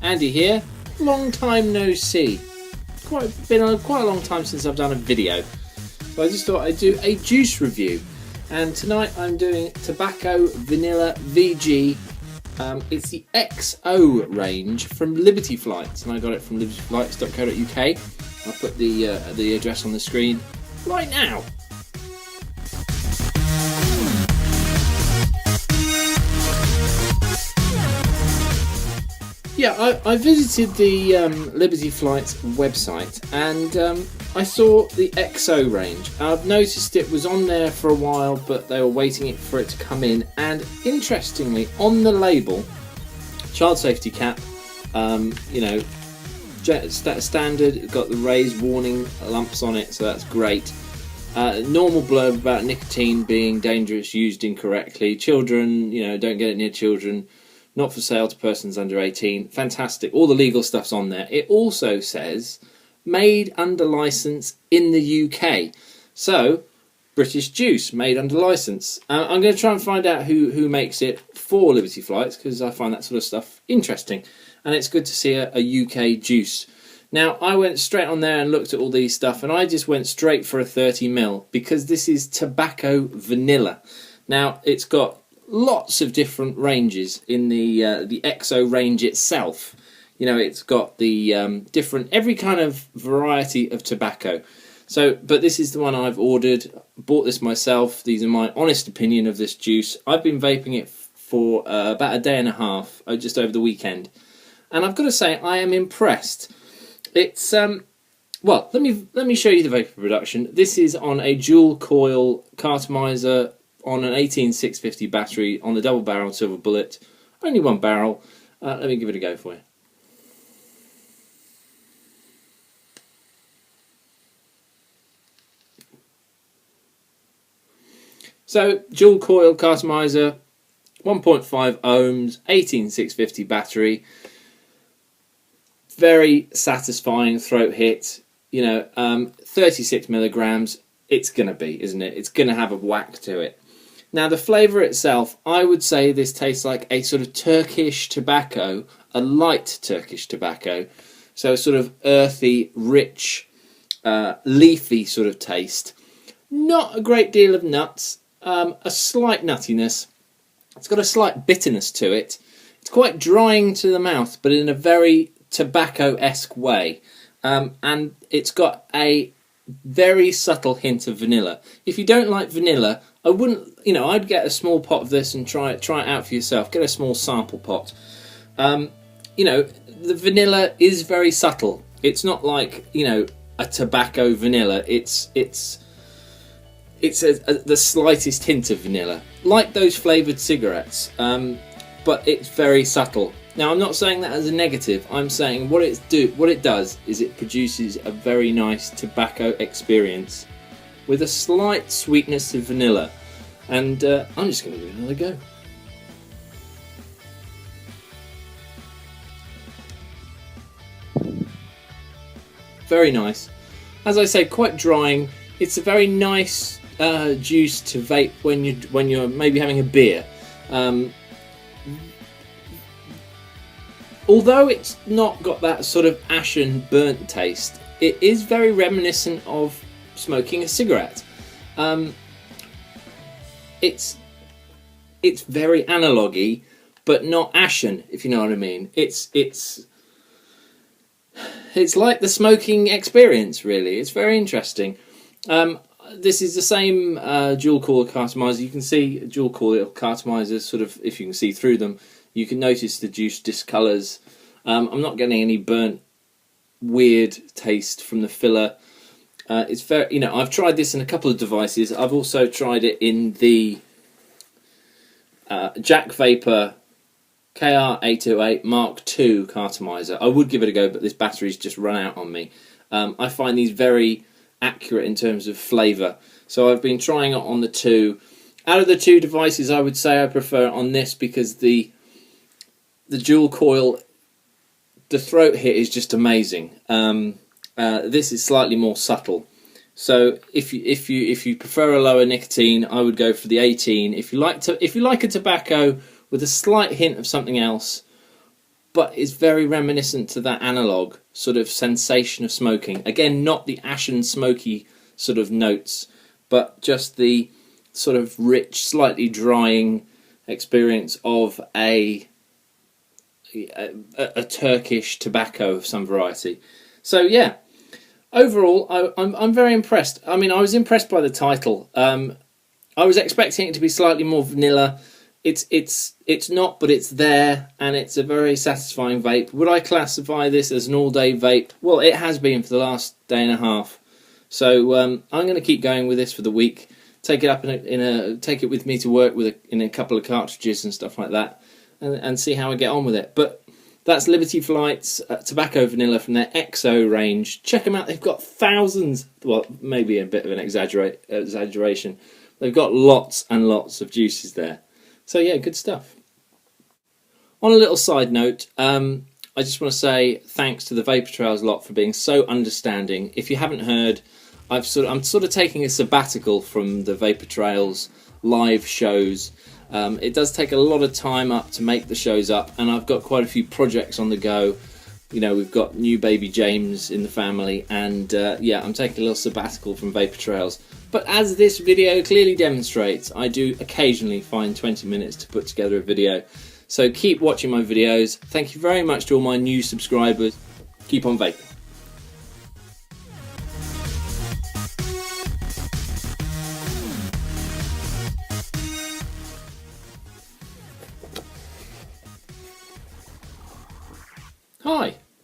Andy here. Long time no see. Been quite a long time since I've done a video. So I just thought I'd do a juice review. And tonight I'm doing Tobacco Vanilla VG. It's the XO range from Liberty Flights, and I got it from libertyflights.co.uk. I'll put the address on the screen right now. Yeah, I visited the Liberty Flights website and I saw the XO range. I've noticed it was on there for a while, but they were waiting for it to come in. And interestingly, on the label, child safety cap, standard. It's got the raised warning lumps on it, so that's great. Normal blurb about nicotine being dangerous used incorrectly. Children, don't get it near children. Not for sale to persons under 18. Fantastic. All the legal stuff's on there. It also says made under license in the UK. So, British juice, made under license. I'm going to try and find out who makes it for Liberty Flights, because I find that sort of stuff interesting. And it's good to see a UK juice. Now, I went straight on there and looked at all these stuff, and I just went straight for a 30ml, because this is Tobacco Vanilla. Now, it's got lots of different ranges in the XO range itself. It's got the every kind of variety of tobacco. So, but this is the one I've ordered. Bought this myself. These are my honest opinion of this juice. I've been vaping it for about a day and a half, just over the weekend, and I've got to say I am impressed. It's well, let me show you the vapor production. This is on a dual coil cartomizer on an 18650 battery on the double barrel silver bullet. Only one barrel. Let me give it a go for you. So, dual coil cartomizer, 1.5 ohms, 18650 battery. Very satisfying throat hit. 36 milligrams. It's going to be, isn't it? It's going to have a whack to it. Now, the flavour itself, I would say this tastes like a sort of Turkish tobacco, a light Turkish tobacco. So a sort of earthy, rich, leafy sort of taste. Not a great deal of nuts, a slight nuttiness. It's got a slight bitterness to it. It's quite drying to the mouth, but in a very tobacco-esque way. And it's got a very subtle hint of vanilla. If you don't like vanilla, I wouldn't, I'd get a small pot of this and try it out for yourself. Get a small sample pot. The vanilla is very subtle. It's not like, a tobacco vanilla. It's the slightest hint of vanilla, like those flavoured cigarettes, but it's very subtle. Now, I'm not saying that as a negative. I'm saying what it does is it produces a very nice tobacco experience with a slight sweetness of vanilla. And I'm just going to give it another go. Very nice. As I say, quite drying. It's a very nice juice to vape when you're maybe having a beer. Although it's not got that sort of ashen burnt taste, it is very reminiscent of smoking a cigarette. It's very analogy, but not ashen, if you know what I mean. It's like the smoking experience, really. It's very interesting. This is the same dual coil cartomizer. You can see dual coil cartomizers, sort of, if you can see through them, you can notice the juice discolours. I'm not getting any burnt, weird taste from the filler. It's very, I've tried this in a couple of devices. I've also tried it in the Jack Vapor KR808 Mark II cartomizer. I would give it a go, but this battery's just run out on me. I find these very accurate in terms of flavour. So I've been trying it on the two. Out of the two devices, I would say I prefer it on this, because the dual coil, the throat hit is just amazing. This is slightly more subtle. So if you prefer a lower nicotine, I would go for the 18. If you like a tobacco with a slight hint of something else, but it's very reminiscent to that analog sort of sensation of smoking. Again, not the ashen smoky sort of notes, but just the sort of rich, slightly drying experience of a Turkish tobacco of some variety. So yeah, overall, I'm very impressed. I mean, I was impressed by the title. I was expecting it to be slightly more vanilla. It's not, but it's there, and it's a very satisfying vape. Would I classify this as an all-day vape? Well, it has been for the last day and a half. So I'm going to keep going with this for the week. Take it up take it with me to work in a couple of cartridges and stuff like that, and see how I get on with it. But that's Liberty Flight's Tobacco Vanilla from their XO range. Check them out. They've got thousands. Well, maybe a bit of an exaggeration. They've got lots and lots of juices there. So yeah, good stuff. On a little side note, I just want to say thanks to the Vapor Trails lot for being so understanding. If you haven't heard, I'm sort of taking a sabbatical from the Vapor Trails live shows. It does take a lot of time up to make the shows up, and I've got quite a few projects on the go. You know, we've got new baby James in the family, and yeah, I'm taking a little sabbatical from Vapor Trails. But as this video clearly demonstrates, I do occasionally find 20 minutes to put together a video. So keep watching my videos. Thank you very much to all my new subscribers. Keep on vaping. Hi.